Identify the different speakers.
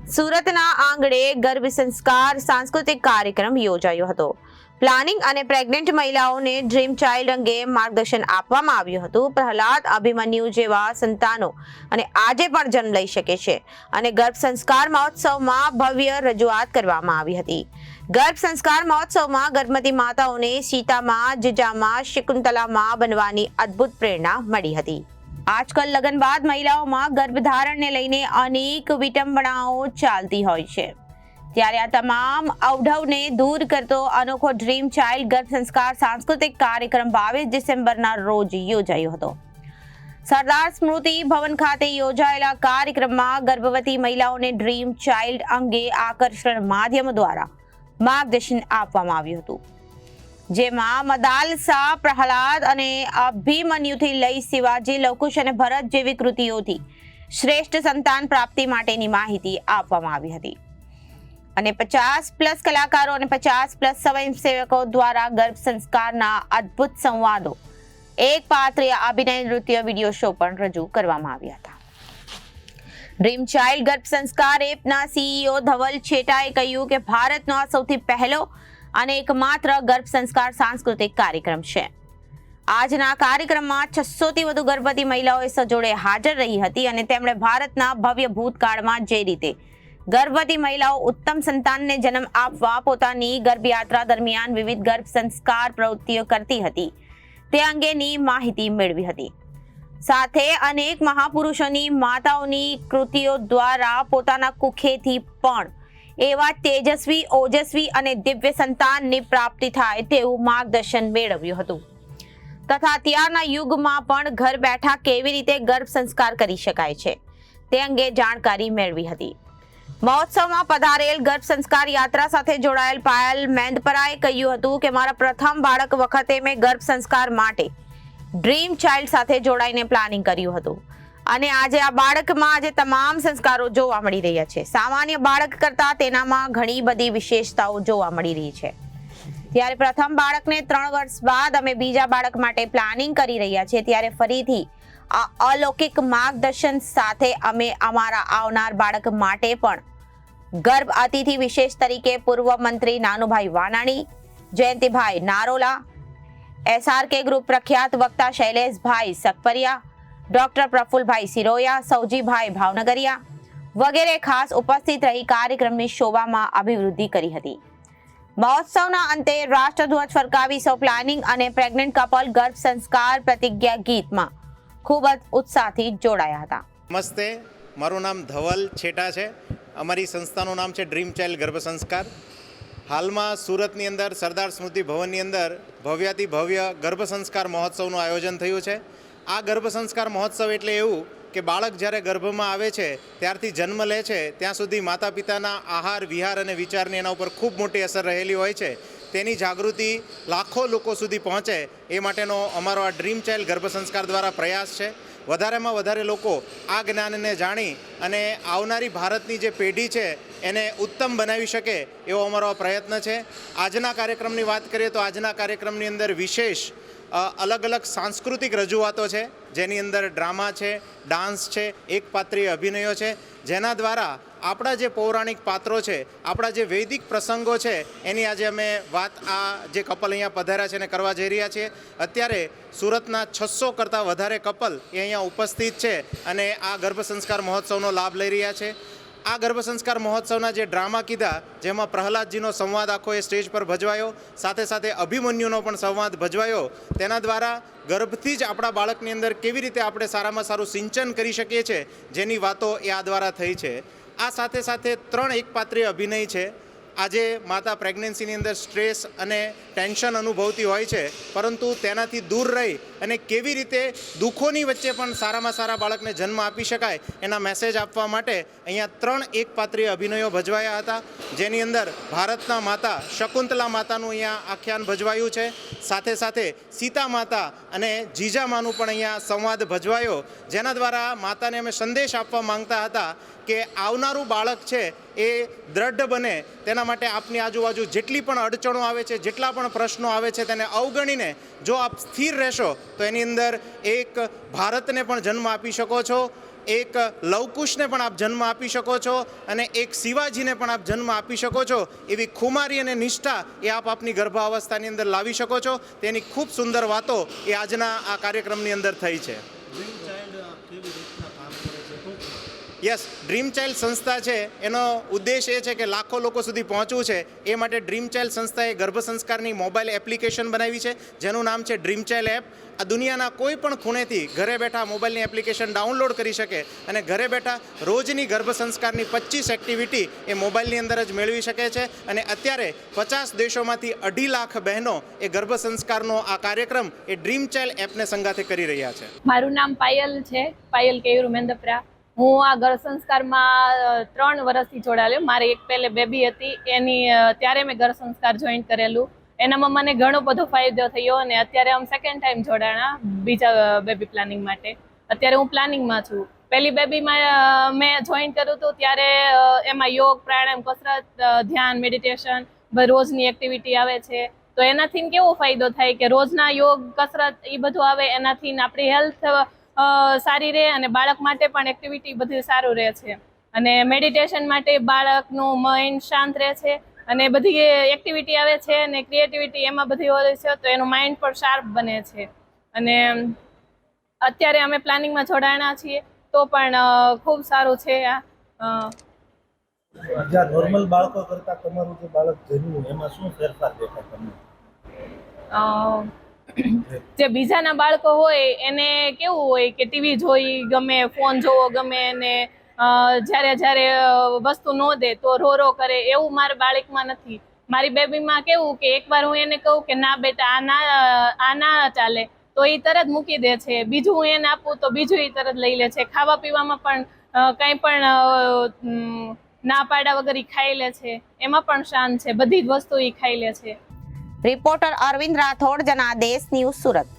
Speaker 1: સુરતના આંગણે ગર્ભ સંસ્કાર સાંસ્કૃતિક કાર્યક્રમ યોજાયો હતો। પ્લાનિંગ અને પ્રેગ્નન્ટ મહિલાઓને ડ્રીમ ચાઇલ્ડ અંગે માર્ગદર્શન આપવામાં આવ્યું હતું। પ્રહલાદ, અભિમન્યુ જેવા સંતાનો અને આજે પણ જન્મ લઈ શકે છે અને ગર્ભ સંસ્કાર મહોત્સવમાં ભવ્ય રજૂઆત કરવામાં આવી હતી। ગર્ભ સંસ્કાર મહોત્સવમાં ગર્ભવતી માતાઓને સીતામાં, જીજામાં, શકુંતલામાં બનવાની અદ્ભુત પ્રેરણા મળી હતી। આજકાલ લગ્ન બાદ મહિલાઓમાં ગર્ભધારણને લઈને અનેક વિટંબણાઓ ચાલતી હોય છે, ત્યારે આ તમામ અવઢવને દૂર કરતો અનોખો ડ્રીમ ચાઇલ્ડ ગર્ભ સંસ્કાર સાંસ્કૃતિક કાર્યક્રમ 22 ડિસેમ્બરના રોજ યોજાયો હતો। સરદાર સ્મૃતિ ભવન ખાતે યોજાયેલા કાર્યક્રમમાં ગર્ભવતી મહિલાઓને ડ્રીમ ચાઇલ્ડ અંગે આકર્ષણ માધ્યમ દ્વારા માર્ગદર્શન આપવામાં આવ્યું હતું, જેમાં મદાલસા, પ્રહલાદ અને અભિમન્યુથી લઈ શિવાજી, લવકુશ અને ભરત જેવી કૃતિઓથી શ્રેષ્ઠ સંતાન પ્રાપ્તિ માટેની માહિતી આપવામાં આવી હતી અને 50+ કલાકારો અને 50+ સ્વયંસેવકો દ્વારા ગર્ભ સંસ્કારના અદ્ભુત સંવાદો, એક પાત્રીય અભિનય, નૃત્ય, વિડીયો શો પણ રજૂ કરવામાં આવ્યા હતા। ડ્રીમ ચાઇલ્ડ ગર્ભ સંસ્કાર એપના CEO ધવલ છેટાએ કહ્યું કે ભારતનો આ સૌથી પહેલો અને એકમાત્ર ગર્ભ સંસ્કાર સાંસ્કૃતિક કાર્યક્રમ છે। આજના કાર્યક્રમમાં 600થી વધુ ગર્ભવતી મહિલાઓએ સજોડે હાજર રહી હતી અને તેમણે ભારતના ભવ્ય ભૂતકાળમાં જે રીતે ગર્ભવતી મહિલાઓ ઉત્તમ સંતાનને જન્મ આપવા પોતાની ગર્ભયાત્રા દરમિયાન વિવિધ ગર્ભ સંસ્કાર પ્રવૃત્તિઓ કરતી હતી તે અંગેની માહિતી મેળવી હતી। સાથે અનેક મહાપુરુષોની માતાઓની કૃતિઓ દ્વારા પોતાના કુખેથી પણ એવા તેજસ્વી, ઓજસ્વી અને દિવ્ય સંતાનની પ્રાપ્તિ થાય તેવું માર્ગદર્શન મેળવ્યું હતું તથા ત્યારના યુગમાં પણ ઘર બેઠા કેવી રીતે ગર્ભ સંસ્કાર કરી શકાય છે તે અંગે જાણકારી મેળવી હતી। મહોત્સવમાં પધારેલ ગર્ભ સંસ્કાર યાત્રા સાથે જોડાયેલ પાયલ મેંદપરાએ કહ્યું હતું કે મારા પ્રથમ બાળક વખતે મેં ગર્ભ સંસ્કાર માટે ડ્રીમ ચાઇલ્ડ સાથે જોડાઈને પ્લાનિંગ કર્યું હતું અને આજે આ બાળકમાં આજે તમામ સંસ્કારો જોવા મળી રહ્યા છે। સામાન્ય બાળક કરતા તેનામાં ઘણી બધી વિશેષતાઓ જોવા મળી રહી છે। ત્યારે પ્રથમ બાળકને 3 વર્ષ બાદ અમે બીજા બાળક માટે પ્લાનિંગ કરી રહ્યા છીએ, ત્યારે ફરીથી આ અલૌકિક માર્ગદર્શન સાથે અમે અમારા આવનાર બાળક માટે પણ ગર્ભ અતિથિ વિશેષ તરીકે પૂર્વ મંત્રી નાનુભાઈ વાનાણી, જયંતિભાઈ નારોલા, SRK ગ્રુપ પ્રખ્યાત વક્તા શૈલેષભાઈ સકપરિયા, ડોક્ટર પ્રફુલભાઈ સિરોયા, સૌજીભાઈ ભાવનગરિયા વગેરે ખાસ ઉપસ્થિત રહી કાર્યક્રમની શોભામાં અભિવૃદ્ધિ કરી હતી। મહોત્સવના અંતે રાષ્ટ્રધ્વજ ફરકાવી સૌ પ્લાનિંગ અને પ્રેગ્નન્ટ કપલ ગર્ભ સંસ્કાર પ્રતિજ્ઞા ગીતમાં ખૂબ જ ઉત્સાહથી જોડાયા હતા।
Speaker 2: નમસ્તે, મારું નામ ધવલ છેટા છે। અમારી સંસ્થાનું નામ છે ડ્રીમ ચાઇલ્ડ ગર્ભ સંસ્કાર। હાલમાં સુરતની અંદર સરદાર સ્મૃતિ ભવનની અંદર ભવ્યાતિ ભવ્ય ગર્ભ સંસ્કાર મહોત્સવનું આયોજન થયું છે। આ ગર્ભ સંસ્કાર મહોત્સવ એટલે એવું કે બાળક જ્યારે ગર્ભમાં આવે છે ત્યારથી જન્મ લે છે ત્યાં સુધી માતા પિતાના આહાર, વિહાર અને વિચારની એના ઉપર ખૂબ મોટી અસર રહેલી હોય છે। તેની જાગૃતિ લાખો લોકો સુધી પહોંચે એ માટેનો અમારો આ ડ્રીમ ચાઇલ્ડ ગર્ભ સંસ્કાર દ્વારા પ્રયાસ છે। વધારેમાં વધારે લોકો આ જ્ઞાનને જાણી અને આવનારી ભારતની જે પેઢી છે એને ઉત્તમ બનાવી શકે એવો અમારો આ પ્રયત્ન છે। આજના કાર્યક્રમની વાત કરીએ તો આજના કાર્યક્રમની અંદર વિશેષ અલગ અલગ સાંસ્કૃતિક રજૂઆતો છે, જેની અંદર ડ્રામા છે, ડાન્સ છે, એક પાત્રીય અભિનયો છે, જેના દ્વારા આપણા જે પૌરાણિક પાત્રો છે, આપણા જે વૈદિક પ્રસંગો છે એની આજે અમે વાત આ જે કપલ અહીંયા પધાર્યા છે એને કરવા જઈ રહ્યા છીએ। અત્યારે સુરતના 600 કરતાં વધારે કપલ એ અહીંયા ઉપસ્થિત છે અને આ ગર્ભ સંસ્કાર મહોત્સવનો લાભ લઈ રહ્યા છે। આ ગર્ભ સંસ્કાર મહોત્સવના જે ડ્રામા કીધા, જેમાં પ્રહલાદજીનો સંવાદ આખો એ સ્ટેજ પર ભજવાયો, સાથે સાથે અભિમન્યુનો પણ સંવાદ ભજવાયો, તેના દ્વારા ગર્ભથી જ આપણા બાળકની અંદર કેવી રીતે આપણે સારામાં સારું સિંચન કરી શકીએ છીએ જેની વાતો એ આ દ્વારા થઈ છે। આ સાથે સાથે 3 એકપાત્રીય અભિનય છે। આજે માતા પ્રેગ્નન્સીની અંદર સ્ટ્રેસ અને ટેન્શન અનુભવતી હોય છે, પરંતુ તેનાથી દૂર રહી અને કેવી રીતે દુઃખોની વચ્ચે પણ સારામાં સારા બાળકને જન્મ આપી શકાય એના મેસેજ આપવા માટે અહીંયા 3 એકપાત્રીય અભિનયો ભજવાયા હતા, જેની અંદર ભારતના માતા શકુંતલા માતાનું અહીંયા આખ્યાન ભજવાયું છે। સાથે સાથે સીતા માતા અને જીજામાનું પણ અહીંયા સંવાદ ભજવાયો, જેના દ્વારા માતાને અમે સંદેશ આપવા માંગતા હતા કે આવનારું બાળક છે એ દ્રઢ બને તેના માટે આપની આજુબાજુ જેટલી પણ અડચણો આવે છે, જેટલા પણ પ્રશ્નો આવે છે તેને અવગણીને જો આપ સ્થિર રહેશો તો એની અંદર એક ભારતને પણ જન્મ આપી શકો છો। એક લવકુશને પણ આપ જન્મ આપી શકો છો અને એક શિવાજીને પણ આપ જન્મ આપી શકો છો. એવી ખુમારી અને નિષ્ઠા એ આપ આપની ગર્ભાવસ્થાની અંદર લાવી શકો છો. તેની ખૂબ સુંદર વાતો એ આજના આ કાર્યક્રમની અંદર થઈ છે. યસ, ડ્રીમ ચાઇલ્ડ સંસ્થા છે એનો ઉદ્દેશ એ છે કે લાખો લોકો સુધી પહોંચવું છે. એ માટે ડ્રીમ ચાઇલ્ડ સંસ્થાએ ગર્ભ સંસ્કારની મોબાઈલ એપ્લિકેશન બનાવી છે જેનું નામ છે ડ્રીમ ચાઇલ્ડ એપ. આ દુનિયાના કોઈ પણ ખૂણેથી ઘરે બેઠા મોબાઈલની એપ્લિકેશન ડાઉનલોડ કરી શકે અને ઘરે બેઠા રોજની ગર્ભ સંસ્કારની 25 એક્ટિવિટી એ મોબાઈલની અંદર જ મેળવી શકે છે. અને અત્યારે 50 દેશોમાંથી 2.5 લાખ બહેનો એ ગર્ભ સંસ્કારનો આ કાર્યક્રમ એ ડ્રીમ ચાઇલ્ડ એપને સંગાથે કરી રહ્યા છે.
Speaker 3: મારું નામ પાયલ છે, પાયલ કેયુર મેંદપરા. હું આ ગર્ભ સંસ્કારમાં 3 વર્ષથી જોડાયેલી. મારી એક પહેલે બેબી હતી ત્યારે મેં ગર્ભ સંસ્કાર જોઈન કરેલું. એનામાં મને ઘણો બધો ફાયદો થયો અને અત્યારે હું સેકન્ડ ટાઈમ જોડાણા બીજા બેબી પ્લાનિંગ માટે. અત્યારે હું પ્લાનિંગમાં છું. પહેલી બેબીમાં મેં જોઈન કર્યું હતું ત્યારે એમાં યોગ, પ્રાણાયામ, કસરત, ધ્યાન, મેડિટેશન રોજની એક્ટિવિટી આવે છે. તો એનાથી કેવો ફાયદો થાય કે રોજના યોગ, કસરત એ બધું આવે, એનાથી આપણી હેલ્થ સારી રહે અને બાળક માટે પણ એક્ટિવિટી બધું સારું રહે છે. અને મેડિટેશન માટે બાળકનું માઇન્ડ શાંત રહે છે અને બધી એક્ટિવિટી આવે છે અને ક્રિએટિવિટી એમાં બધી હોય છે તો એનું માઇન્ડ પણ શાર્પ બને છે. અને અત્યારે અમે પ્લાનિંગમાં જોડાણા છીએ તો પણ ખૂબ સારું છે.
Speaker 4: જ્યાં નોર્મલ બાળકો કરતા તમારું જે બાળક જન્મ્યું એમાં શું ફેરફાર દેખાય તમને?
Speaker 3: જે બીજાના બાળકો હોય એને કેવું હોય કે ટીવી જોઈ ગમે, ફોન જોવો ગમે અને જ્યારે વસ્તુ ન દે તો રો કરે. એવું મારા બાળકમાં નથી. મારી બેબીમાં કેવું કે એકવાર હું એને કહું કે ના બેટા આ ના ચાલે તો એ તરત મૂકી દે છે. બીજું હું એને આપું તો બીજું એ તરત લઈ લે છે. ખાવા પીવામાં પણ કંઈ પણ ના પાડ્યા વગર એ ખાઈ લે છે. એમાં પણ શાંત છે. બધી જ વસ્તુ એ ખાઈ લે છે.
Speaker 1: Reporter Arvind Rathod, Janadesh news, Surat.